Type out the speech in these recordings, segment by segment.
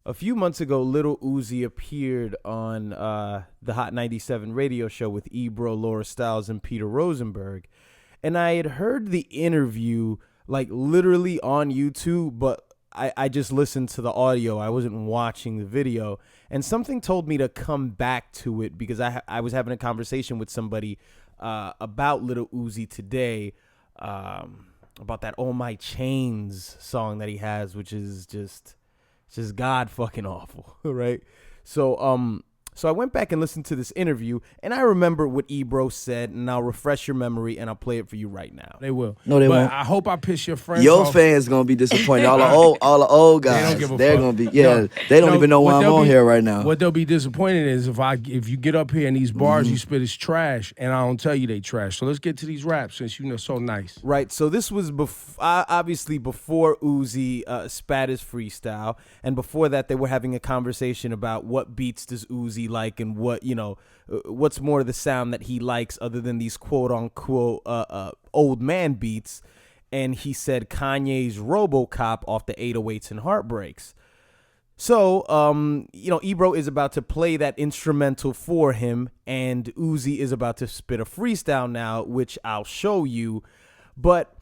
A few months ago, Lil Uzi appeared on the Hot 97 radio show with Ebro, Laura Stiles, and Peter Rosenberg. And I had heard the interview like literally on YouTube, but I just listened to the audio. I wasn't watching the video. And something told me to come back to it because I was having a conversation with somebody about Lil Uzi today, about that "All My Chains" song that he has, which is just god fucking awful, right? So I went back and listened to this interview, and I remember what Ebro said, and I'll refresh your memory, and I'll play it for you right now. They will. No, they won't. I hope I piss your friends Your off. fans gonna be disappointed. All the old guys, they're gonna be. Yeah, they don't even know why I'm on here right now. What they'll be disappointed is if you get up here and these bars you spit is trash, and I don't tell you they trash. So let's get to these raps since you know so nice. Right. So this was obviously before Uzi spat his freestyle, and before that they were having a conversation about what beats does Uzi like and what what's more the sound that he likes other than these quote unquote old man beats. And he said Kanye's RoboCop off the 808s and Heartbreaks. So, Ebro is about to play that instrumental for him, and Uzi is about to spit a freestyle now, which I'll show you. But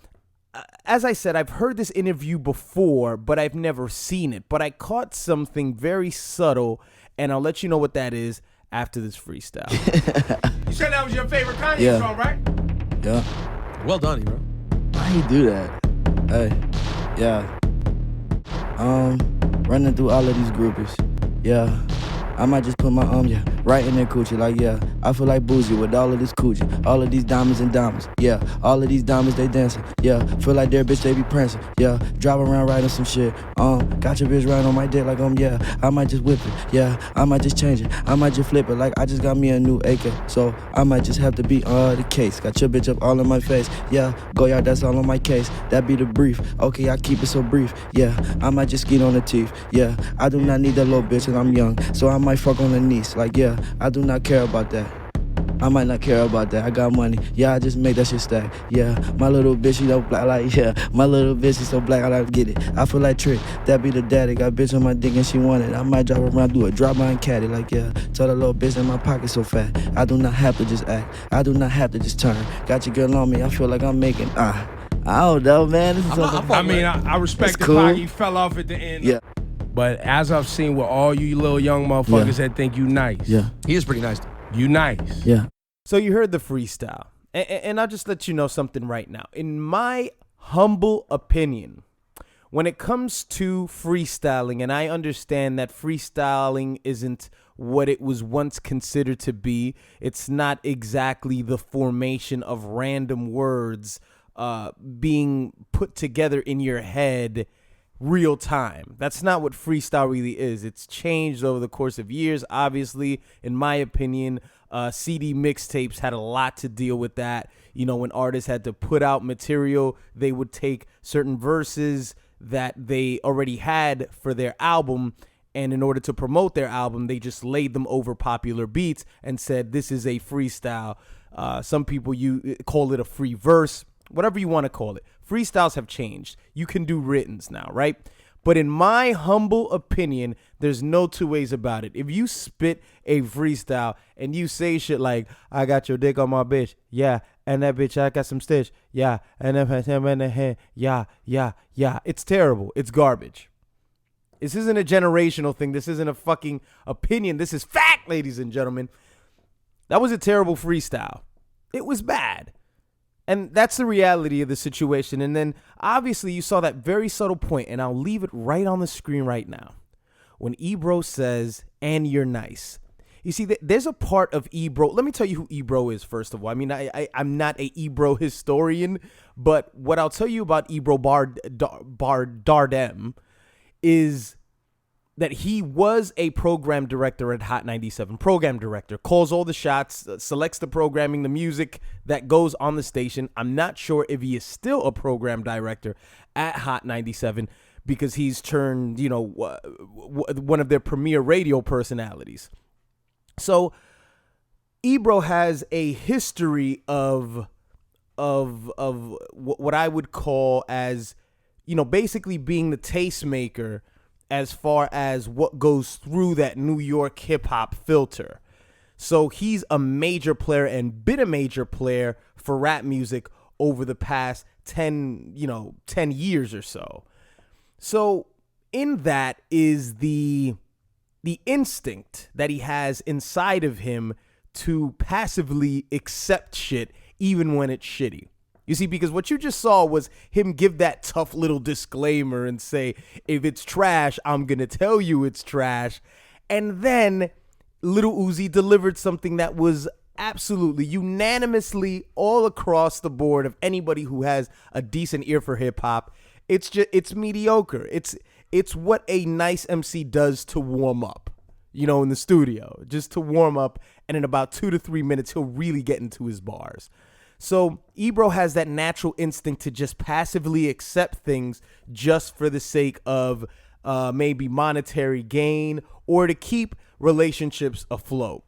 as I said, I've heard this interview before, but I've never seen it. But I caught something very subtle, and I'll let you know what that is after this freestyle. You said that was your favorite Kanye song, right? Yeah. Well done, Ebro. Why you do that? Hey, yeah. Running through all of these groupies. Yeah. I might just put my right in their coochie, like, yeah. I feel like Boozy with all of this coochie, all of these diamonds and diamonds, yeah. All of these diamonds, they dancing, yeah. Feel like their bitch, they be prancing, yeah. Drive around riding some shit, got your bitch right on my dick, like, yeah. I might just whip it, yeah. I might just change it, I might just flip it, like, I just got me a new AK, so I might just have to be the case. Got your bitch up all in my face, yeah. Go yard, that's all on my case, that be the brief, okay, I keep it so brief, yeah. I might just skeet on the teeth, yeah. I do not need that little bitch and I'm young, so I might fuck on the niece, like, yeah, I do not care about that. I might not care about that. I got money, yeah, I just make that shit stack. Yeah, my little bitch, she don't black, like, yeah. My little bitch, she so black, I don't get it. I feel like Trick, that be the daddy. Got bitch on my dick and she want it. I might drive around, do a drop by and caddy, like, yeah. Tell the little bitch in my pocket so fat. I do not have to just act. I do not have to just turn. Got your girl on me, I feel like I'm making, I don't know, man. This is I respect the cool. fact he fell off at the end. Yeah. But as I've seen with all you little young motherfuckers that think you nice. Yeah. He is pretty nice. You nice. Yeah. So you heard the freestyle, and I'll just let you know something right now. In my humble opinion, when it comes to freestyling, and I understand that freestyling isn't what it was once considered to be, it's not exactly the formation of random words being put together in your head real time. That's not what freestyle really is. It's changed over the course of years. Obviously, in my opinion, CD mixtapes had a lot to deal with that. You know, when artists had to put out material, they would take certain verses that they already had for their album, and in order to promote their album, they just laid them over popular beats and said, this is a freestyle. Some people call it a free verse, whatever you want to call it. Freestyles have changed. You can do writtens now, right? But in my humble opinion, there's no two ways about it. If you spit a freestyle and you say shit like, I got your dick on my bitch, yeah, and that bitch, I got some stitch, yeah, and then in the head, yeah, it's terrible. It's garbage. This isn't a generational thing. This isn't a fucking opinion. This is fact, ladies and gentlemen. That was a terrible freestyle. It was bad. And that's the reality of the situation. And then obviously you saw that very subtle point, and I'll leave it right on the screen right now. When Ebro says, and you're nice. You see, there's a part of Ebro. Let me tell you who Ebro is, first of all. I mean, I'm not a Ebro historian, but what I'll tell you about Ebro Bar Dardem is that he was a program director at Hot 97. Program director, calls all the shots, selects the programming, the music that goes on the station. I'm not sure if he is still a program director at Hot 97 because he's turned, one of their premier radio personalities. So Ebro has a history of what I would call as, basically being the tastemaker as far as what goes through that New York hip hop filter. So he's a major player and been a major player for rap music over the past 10 years or so. So in that is the instinct that he has inside of him to passively accept shit even when it's shitty. You see, because what you just saw was him give that tough little disclaimer and say, if it's trash, I'm going to tell you it's trash. And then Lil Uzi delivered something that was absolutely unanimously all across the board of anybody who has a decent ear for hip hop. It's mediocre. It's what a nice MC does to warm up, in the studio, just to warm up. And in about 2 to 3 minutes, he'll really get into his bars. So Ebro has that natural instinct to just passively accept things just for the sake of maybe monetary gain or to keep relationships afloat.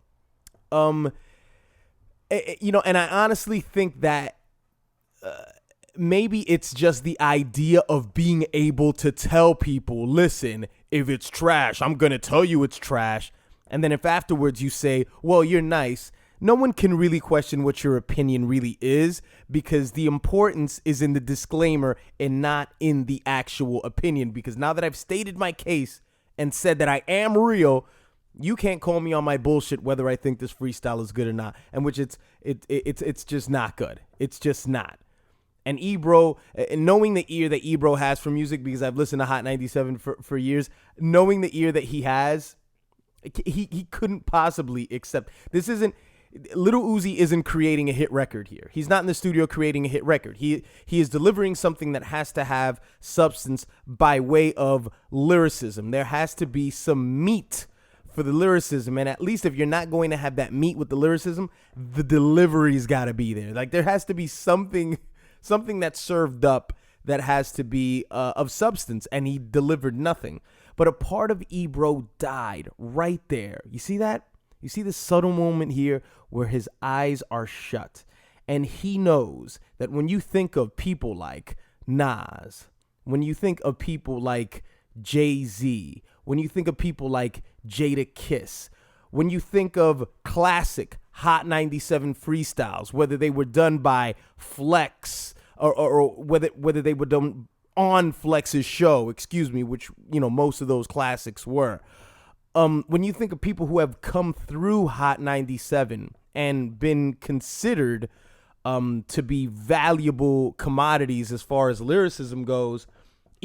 And I honestly think that maybe it's just the idea of being able to tell people, listen, if it's trash, I'm going to tell you it's trash. And then if afterwards you say, well, you're nice, no one can really question what your opinion really is, because the importance is in the disclaimer and not in the actual opinion. Because now that I've stated my case and said that I am real, you can't call me on my bullshit whether I think this freestyle is good or not, and which it's just not good. It's just not. And Ebro, knowing the ear that Ebro has for music, because I've listened to Hot 97 for years, knowing the ear that he has, he couldn't possibly accept. This isn't, Lil Uzi isn't creating a hit record here. He's not in the studio creating a hit record. He is delivering something that has to have substance by way of lyricism. There has to be some meat for the lyricism, and at least if you're not going to have that meat with the lyricism, the delivery's got to be there. Like, there has to be something that's served up that has to be of substance, and he delivered nothing. But a part of Ebro died right there. You see that? You see the subtle moment here where his eyes are shut, and he knows that when you think of people like Nas, when you think of people like Jay-Z, when you think of people like Jada Kiss, when you think of classic Hot 97 freestyles, whether they were done by Flex or whether they were done on Flex's show, which, most of those classics were. When you think of people who have come through Hot 97 and been considered to be valuable commodities as far as lyricism goes,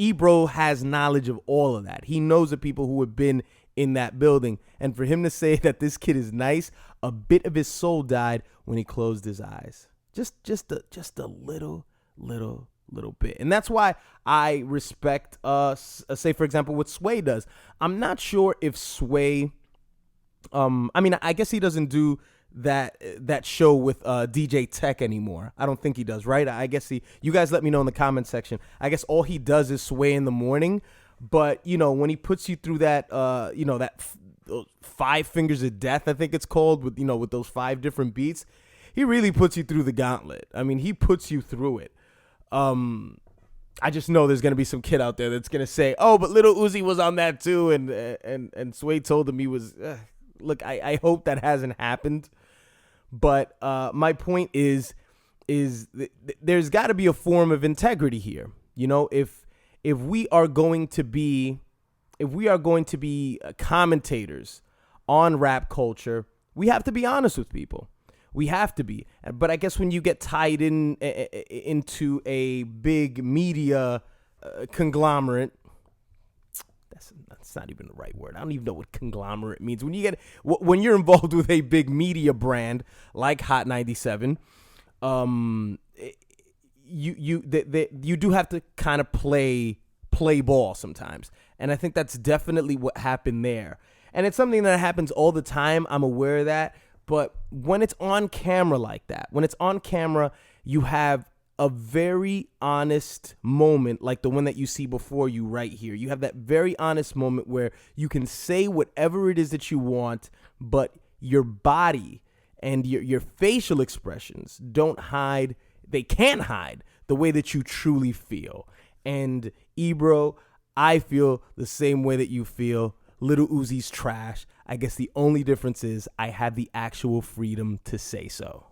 Ebro has knowledge of all of that. He knows the people who have been in that building. And for him to say that this kid is nice, a bit of his soul died when he closed his eyes. Just a little bit. And that's why I respect, say, for example, what Sway does. I'm not sure if Sway, I guess he doesn't do that show with DJ Tech anymore. I don't think he does, right? I guess you guys let me know in the comment section. I guess all he does is Sway in the morning. But, when he puts you through that, those 5 Fingers of Death, I think it's called, with those 5 different beats, he really puts you through the gauntlet. I mean, he puts you through it. I just know there's going to be some kid out there that's going to say, oh, but Lil Uzi was on that too. And Sway told him he was, look, I hope that hasn't happened. But my point is there's got to be a form of integrity here. If we are going to be commentators on rap culture, we have to be honest with people. We have to be. But I guess when you get tied into a big media conglomerate, that's not even the right word. I don't even know what conglomerate means. When you're involved with a big media brand like Hot 97, you do have to kind of play ball sometimes. And I think that's definitely what happened there. And it's something that happens all the time. I'm aware of that. But when it's on camera like that, when it's on camera, you have a very honest moment like the one that you see before you right here. You have that very honest moment where you can say whatever it is that you want, but your body and your facial expressions they can't hide the way that you truly feel. And Ebro, I feel the same way that you feel. Lil Uzi's trash. I guess the only difference is I have the actual freedom to say so.